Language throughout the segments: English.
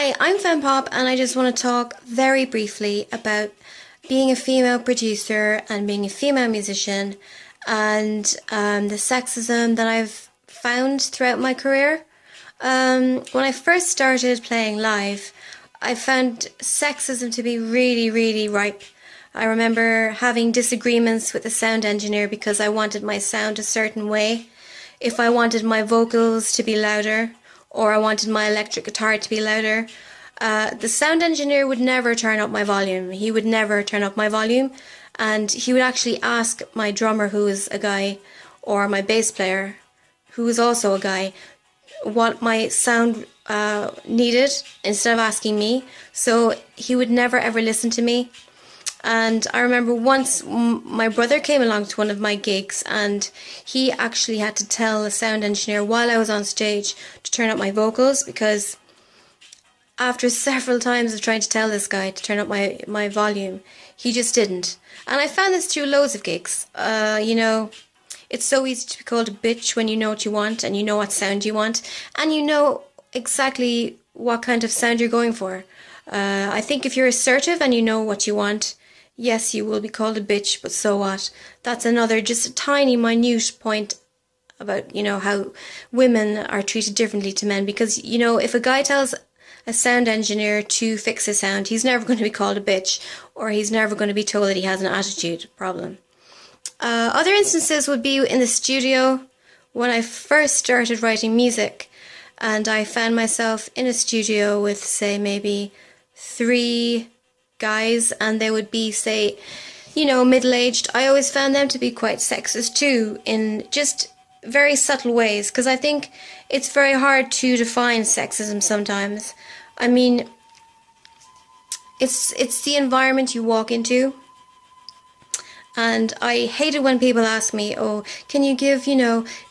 Hi, I'm Femmepop and I just want to talk very briefly about being a female producer and being a female musician and the sexism that I've found throughout my career. When I first started playing live, I found sexism to be really ripe. I remember having disagreements with the sound engineer because I wanted my sound a certain way. If I wanted my vocals to be louder, or I wanted my electric guitar to be louder, the sound engineer would never turn up my volume. He would never turn up my volume, and he would actually ask my drummer, who is a guy, or my bass player, who is also a guy, what my sound needed instead of asking me. So he would never ever listen to me. And I remember once my brother came along to one of my gigs and he actually had to tell the sound engineer while I was on stage to turn up my vocals, because after several times of trying to tell this guy to turn up my volume, he just didn't. And I found this through loads of gigs. It's so easy to be called a bitch when you know what you want and you know what sound you want and you know exactly what kind of sound you're going for. I think if you're assertive and you know what you want, yes, you will be called a bitch, but so what? That's another, just a tiny, minute point about, how women are treated differently to men. Because, if a guy tells a sound engineer to fix his sound, he's never going to be called a bitch, or he's never going to be told that he has an attitude problem. Other instances would be in the studio when I first started writing music, and I found myself in a studio with, say, maybe 3 guys, and they would be, say, middle-aged. I always found them to be quite sexist too, in just very subtle ways, because I think it's very hard to define sexism sometimes. I mean, it's the environment you walk into. And I hate it when people ask me, oh, can you give,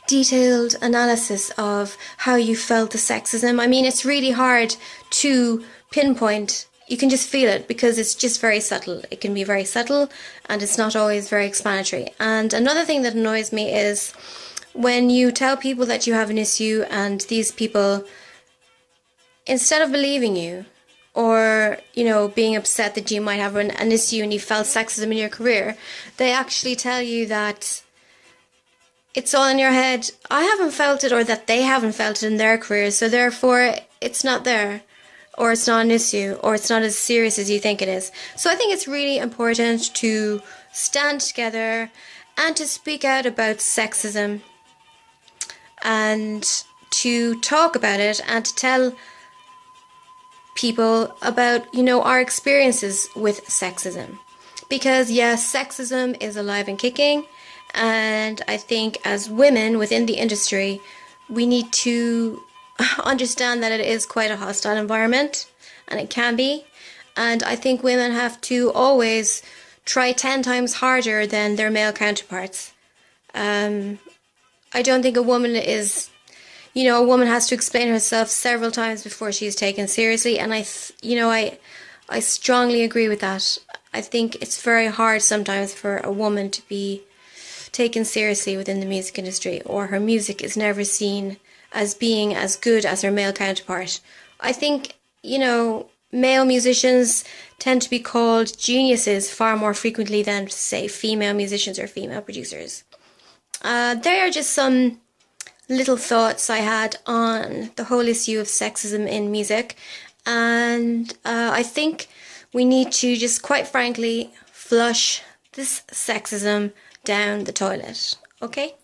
detailed analysis of how you felt the sexism? I mean, it's really hard to pinpoint. You can just feel it because it's just very subtle. It can be very subtle and it's not always very explanatory. And another thing that annoys me is when you tell people that you have an issue and these people, instead of believing you or, being upset that you might have an issue and you felt sexism in your career, they actually tell you that it's all in your head. I haven't felt it, or that they haven't felt it in their careers, so therefore it's not there. Or it's not an issue, or it's not as serious as you think it is. So I think it's really important to stand together and to speak out about sexism and to talk about it and to tell people about, our experiences with sexism. Because yes, sexism is alive and kicking, and I think as women within the industry, we need to understand that it is quite a hostile environment, and it can be, and I think women have to always try 10 times harder than their male counterparts. I don't think a woman is, a woman has to explain herself several times before she is taken seriously, and I strongly agree with that. I think it's very hard sometimes for a woman to be taken seriously within the music industry, or her music is never seen as being as good as her male counterpart. I think, male musicians tend to be called geniuses far more frequently than, say, female musicians or female producers. There are just some little thoughts I had on the whole issue of sexism in music, and I think we need to just, quite frankly, flush this sexism down the toilet, okay?